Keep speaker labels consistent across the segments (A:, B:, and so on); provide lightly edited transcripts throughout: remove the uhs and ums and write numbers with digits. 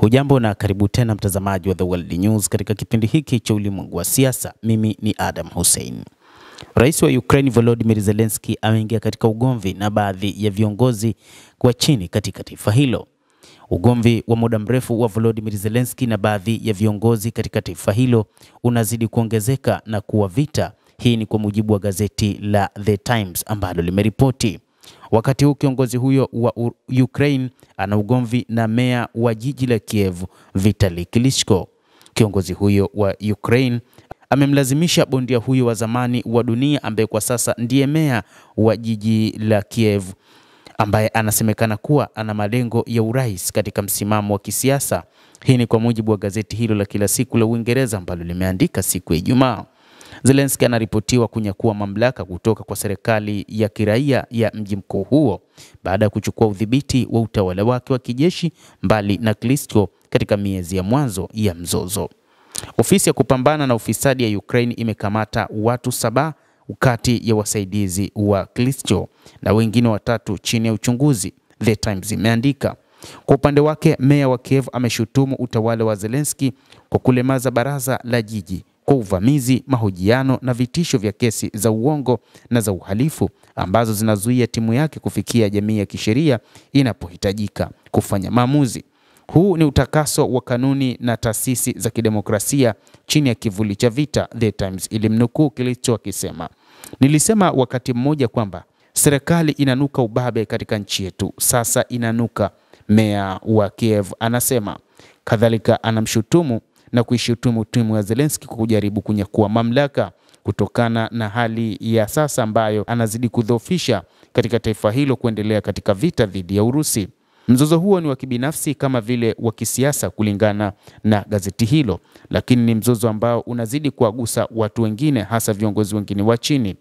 A: Hujambo na karibu tena mtazamaji wa The World News katika kipindi hiki cha ulimwengu wa siasa. Mimi ni Adam Hussein. Rais wa Ukraine Volodymyr Zelensky ameingia katika ugomvi na baadhi ya viongozi kwa chini katika taifa hilo. Ugomvi wa muda mrefu wa Volodymyr Zelensky na baadhi ya viongozi katika taifa hilo unazidi kuongezeka na kuwa vita. Hii ni kwa mujibu wa gazeti la The Times ambalo limeripoti. Wakati huu kiongozi huyo wa Ukraine ana ugomvi na meya wa jiji la Kiev Vitali Klitschko. Kiongozi huyo wa Ukraine amemlazimisha bondia huyo wa zamani wa dunia ambaye kwa sasa ndiye meya wa jiji la Kiev, ambaye anasemekana kuwa ana malengo ya urais katika msimamo wa kisiasa. Hii ni kwa mujibu wa gazeti hilo la kila siku la Uingereza ambalo limeandika siku ya Ijumaa. Zelensky anaripotiwa kunyakua mamlaka kutoka kwa serikali ya kiraia ya mji mkuu huo baada ya kuchukua udhibiti wa utawala wake wa kijeshi mbali na Klitschko katika miezi ya mwanzo ya mzozo. Ofisi ya kupambana na ufisadi ya Ukraine imekamata watu 7 kati ya wasaidizi wa Klitschko na wengine 3 chini ya uchunguzi, The Times imeandika. Kwa upande wake, meya wa Kiev ameshutumu utawala wa Zelensky kwa kulemaza baraza la jiji kwa uvamizi, mahojiano na vitisho vya kesi za uongo na za uhalifu ambazo zinazuia timu yake kufikia jamii ya kisheria inapohitajika kufanya maamuzi. Huu ni utakaso wa kanuni na taasisi za kidemokrasia chini ya kivuli cha vita, The Times ilimnukuu Klitschko akisema. Nilisema wakati mmoja kwamba serikali inanuka ubabe katika nchi yetu, sasa inanuka, meya wa Kiev anasema. Kadhalika anamshutumu na kuishutumu timu ya Zelensky kwa kujaribu kunyakua mamlaka kutokana na hali ya sasa ambayo anazidi kudhoofisha katika taifa hilo kuendelea katika vita dhidi ya Urusi. Mzozo huo ni wa kibinafsi kama vile wa kisiasa kulingana na gazeti hilo, lakini ni mzozo ambao unazidi kuwagusa watu wengine, hasa viongozi wengine wa chini.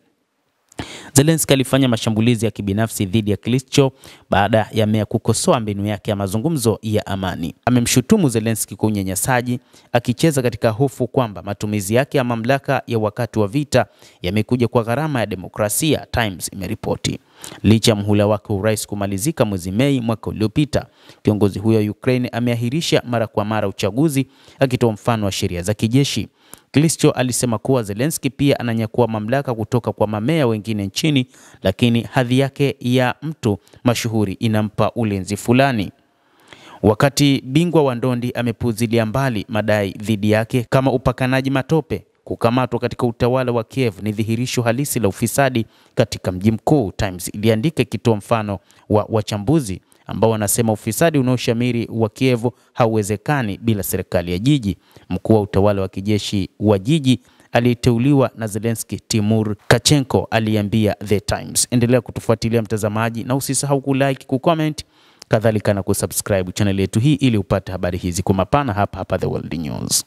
A: Zelensky alifanya mashambulizi ya kibinafsi dhidi ya Klitschko baada ya meya kukosoa mbinu yake ya mazungumzo ya amani. Amemshutumu Zelensky kwa unyanyasaji, akicheza katika hofu kwamba matumizi yake ya mamlaka ya wakati wa vita yamekuja kwa gharama ya demokrasia, Times imeripoti. Licha ya muhula wake urais kumalizika mwezi Mei mwaka uliopita, kiongozi huyo wa Ukraine ameahirisha mara kwa mara uchaguzi, akitoa mfano wa sheria za kijeshi. Klitschko alisema kuwa Zelensky pia ananyakua mamlaka kutoka kwa mameya wengine nchini, lakini hadhi yake ya mtu mashuhuri inampa ulinzi fulani. Wakati bingwa wa ndondi amepuzilia mbali madai dhidi yake kama upakanaji matope, kukamatwa katika utawala wa Kiev ni dhihirisho halisi la ufisadi katika mji mkuu, Times iliandika ikitoa mfano wa wachambuzi ambao wanasema ufisadi unaoshamiri wa Kiev hauwezekani bila serikali ya jiji. Mkuu wa utawala wa kijeshi wa jiji aliyeteuliwa na Zelensky, Timur Kachenko, aliambia The Times. Endelea kutufuatilia mtazamaji, na usisahau kulike, kucomment, kadhalika na kusubscribe channel yetu hii ili upate habari hizi kwa mapana hapa The World News.